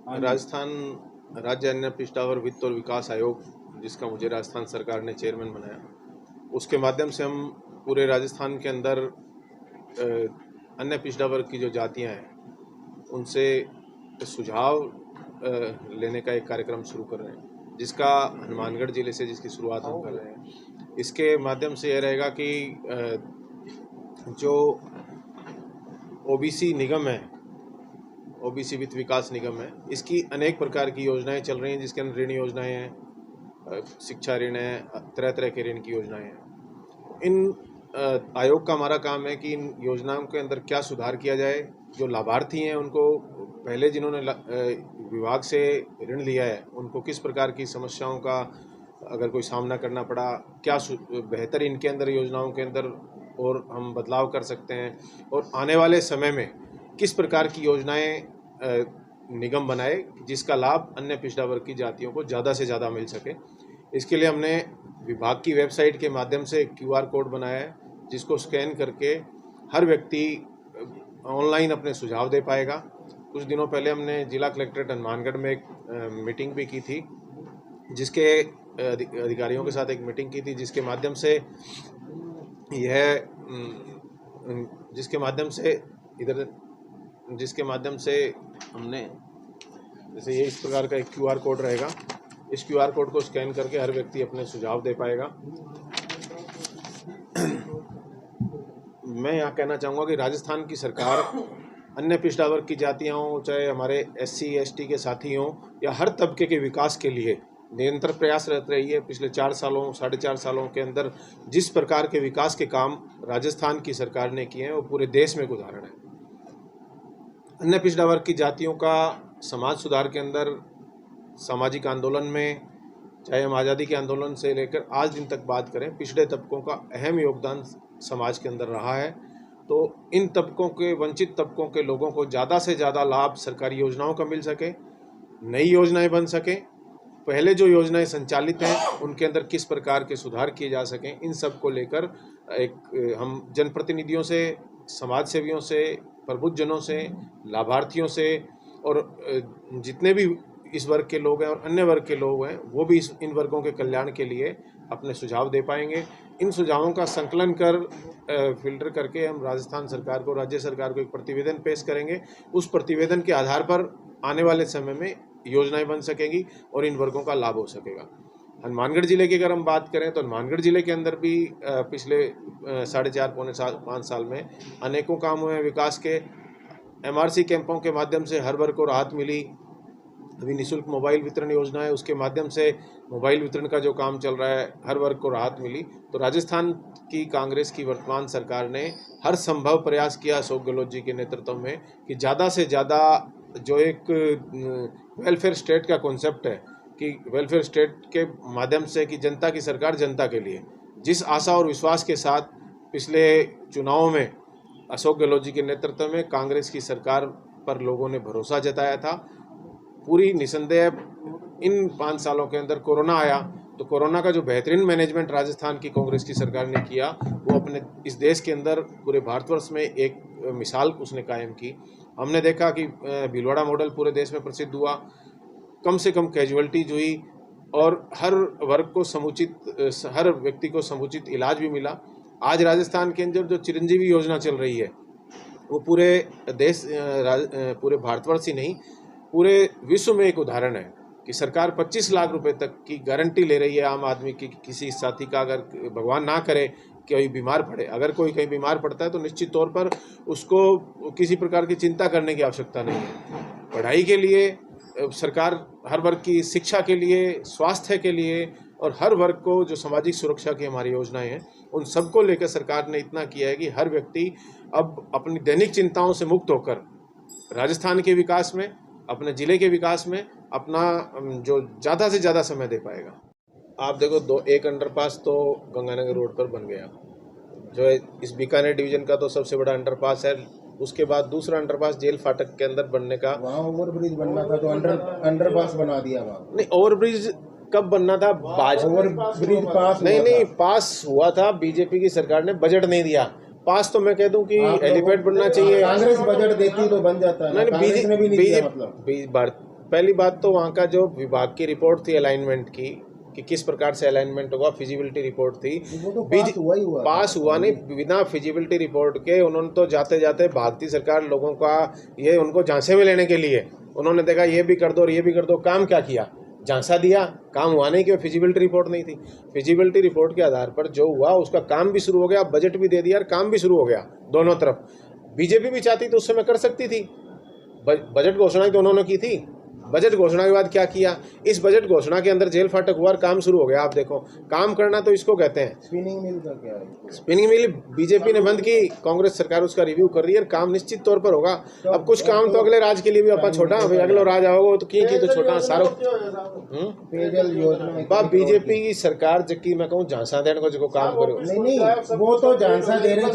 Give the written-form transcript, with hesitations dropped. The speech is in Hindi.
राजस्थान राज्य अन्य पिछड़ा वर्ग वित्त और विकास आयोग, जिसका मुझे राजस्थान सरकार ने चेयरमैन बनाया, उसके माध्यम से हम पूरे राजस्थान के अंदर अन्य पिछड़ा वर्ग की जो जातियां हैं उनसे सुझाव लेने का एक कार्यक्रम शुरू कर रहे हैं, जिसका हनुमानगढ़ जिले से जिसकी शुरुआत हम कर रहे हैं। इसके माध्यम से यह रहेगा कि जो ओबीसी निगम है, ओबीसी वित्त विकास निगम है, इसकी अनेक प्रकार की योजनाएं चल रही हैं, जिसके अंदर ऋण योजनाएं हैं, शिक्षा ऋण है, तरह तरह के ऋण की योजनाएं हैं। इन आयोग का हमारा काम है कि इन योजनाओं के अंदर क्या सुधार किया जाए। जो लाभार्थी हैं उनको पहले जिन्होंने विभाग से ऋण लिया है उनको किस प्रकार की समस्याओं का अगर कोई सामना करना पड़ा, क्या बेहतर इनके अंदर योजनाओं के अंदर और हम बदलाव कर सकते हैं, और आने वाले समय में किस प्रकार की योजनाएं निगम बनाए जिसका लाभ अन्य पिछड़ा वर्ग की जातियों को ज़्यादा से ज़्यादा मिल सके। इसके लिए हमने विभाग की वेबसाइट के माध्यम से QR कोड बनाया है, जिसको स्कैन करके हर व्यक्ति ऑनलाइन अपने सुझाव दे पाएगा। कुछ दिनों पहले हमने जिला कलेक्ट्रेट हनुमानगढ़ में एक मीटिंग भी की थी, जिसके अधिकारियों के साथ एक मीटिंग की थी, जिसके माध्यम से हमने जैसे ये इस प्रकार का एक QR कोड रहेगा, इस QR कोड को स्कैन करके हर व्यक्ति अपने सुझाव दे पाएगा। मैं यहाँ कहना चाहूँगा कि राजस्थान की सरकार अन्य पिछड़ा वर्ग की जातियाँ हों, चाहे हमारे SC ST के साथी हों, या हर तबके के विकास के लिए निरंतर प्रयासरत रही है। पिछले 4 सालों 4.5 सालों के अंदर जिस प्रकार के विकास के काम राजस्थान की सरकार ने किए हैं वो पूरे देश में एक उदाहरण है। अन्य पिछड़ा वर्ग की जातियों का समाज सुधार के अंदर सामाजिक आंदोलन में, चाहे हम आज़ादी के आंदोलन से लेकर आज दिन तक बात करें, पिछड़े तबकों का अहम योगदान समाज के अंदर रहा है। तो इन तबकों के, वंचित तबकों के लोगों को ज़्यादा से ज़्यादा लाभ सरकारी योजनाओं का मिल सके, नई योजनाएं बन सकें, पहले जो योजनाएं संचालित हैं उनके अंदर किस प्रकार के सुधार किए जा सकें, इन सब को लेकर एक हम जनप्रतिनिधियों से, समाज सेवियों से, प्रबुद्धजनों से, लाभार्थियों से और जितने भी इस वर्ग के लोग हैं और अन्य वर्ग के लोग हैं वो भी इन वर्गों के कल्याण के लिए अपने सुझाव दे पाएंगे। इन सुझावों का संकलन कर फिल्टर करके हम राजस्थान सरकार को, राज्य सरकार को एक प्रतिवेदन पेश करेंगे। उस प्रतिवेदन के आधार पर आने वाले समय में योजनाएं बन सकेंगी और इन वर्गों का लाभ हो सकेगा। हनुमानगढ़ जिले की अगर हम बात करें तो हनुमानगढ़ जिले के अंदर भी पिछले 4.5-5 साल में अनेकों काम हुए विकास के। MRC कैंपों के माध्यम से हर वर्ग को राहत मिली। अभी निःशुल्क मोबाइल वितरण योजना है, उसके माध्यम से मोबाइल वितरण का जो काम चल रहा है, हर वर्ग को राहत मिली। तो राजस्थान की कांग्रेस की वर्तमान सरकार ने हर संभव प्रयास किया अशोक गहलोत जी के नेतृत्व में कि ज़्यादा से ज़्यादा जो एक वेलफेयर स्टेट का कॉन्सेप्ट है कि वेलफेयर स्टेट के माध्यम से कि जनता की सरकार जनता के लिए, जिस आशा और विश्वास के साथ पिछले चुनावों में अशोक गहलोत जी के नेतृत्व में कांग्रेस की सरकार पर लोगों ने भरोसा जताया था, पूरी निसंदेह इन 5 सालों के अंदर कोरोना आया तो कोरोना का जो बेहतरीन मैनेजमेंट राजस्थान की कांग्रेस की सरकार ने किया वो अपने इस देश के अंदर पूरे भारतवर्ष में एक मिसाल उसने कायम की। हमने देखा कि भीलवाड़ा मॉडल पूरे देश में प्रसिद्ध हुआ, कम से कम कैजुअलिटीज हुई और हर वर्ग को हर व्यक्ति को समुचित इलाज भी मिला। आज राजस्थान के अंदर जो चिरंजीवी योजना चल रही है वो पूरे देश, पूरे भारतवर्ष ही नहीं पूरे विश्व में एक उदाहरण है कि सरकार 25 लाख रुपए तक की गारंटी ले रही है आम आदमी की। किसी साथी का अगर भगवान ना करे कोई बीमार पड़े, अगर कोई कहीं बीमार पड़ता है तो निश्चित तौर पर उसको किसी प्रकार की चिंता करने की आवश्यकता नहीं है। पढ़ाई के लिए सरकार हर वर्ग की, शिक्षा के लिए, स्वास्थ्य के लिए और हर वर्ग को जो सामाजिक सुरक्षा की हमारी योजनाएं हैं उन सबको लेकर सरकार ने इतना किया है कि हर व्यक्ति अब अपनी दैनिक चिंताओं से मुक्त होकर राजस्थान के विकास में, अपने ज़िले के विकास में अपना जो ज़्यादा से ज़्यादा समय दे पाएगा। आप देखो एक अंडरपास तो गंगानगर रोड पर बन गया, जो है इस बीकानेर डिवीज़न का तो सबसे बड़ा अंडरपास है। उसके बाद दूसरा अंडरपास जेल फाटक के अंदर बनने का, वहाँ ओवरब्रिज बनना था तो अंडरपास बना दिया वहाँ। नहीं, ओवरब्रिज कब बनना था? ओवरब्रिज पास नहीं पास हुआ था, बीजेपी की सरकार ने बजट नहीं दिया। पास तो मैं कह दूं कि हेलीपैड बनना चाहिए। कांग्रेस बजट देती तो बन जाता है। पहली बात तो वहाँ का जो विभाग की रिपोर्ट थी अलाइनमेंट की कि किस प्रकार से अलाइनमेंट होगा, फिजिबिलिटी रिपोर्ट थी। वो तो पास हुआ ही हुआ, पास हुआ नहीं, बिना फिजिबिलिटी रिपोर्ट के उन्होंने तो जाते जाते भारतीय सरकार लोगों का ये उनको झांसे में लेने के लिए उन्होंने देखा ये भी कर दो और ये भी कर दो। काम क्या किया? झांसा दिया, काम हुआ नहीं, कि फिजिबिलिटी रिपोर्ट नहीं थी। फिजिबिलिटी रिपोर्ट के आधार पर जो हुआ उसका काम भी शुरू हो गया, बजट भी दे दिया और काम भी शुरू हो गया दोनों तरफ। बीजेपी भी चाहती तो उस समय कर सकती थी, बजट घोषणा तो उन्होंने की थी। बजट घोषणा के बाद क्या किया? इस बजट घोषणा के अंदर जेल फाटक हुआ और काम शुरू हो गया। आप देखो, काम करना तो इसको कहते हैं। स्पिनिंग मिल का क्या है? स्पिनिंग मिल बीजेपी ने बंद की, कांग्रेस सरकार उसका रिव्यू कर रही है, काम निश्चित तौर पर होगा। अब कुछ काम तो अगले राज के लिए भी अपन छोटा, अगले राज आओगे तो की तो छोटा सारो पेयजल योजना बीजेपी की सरकार जबकि मैं कहूँ झांसा देने को जो काम करो नहीं वो तो झांसा दे रहे थे।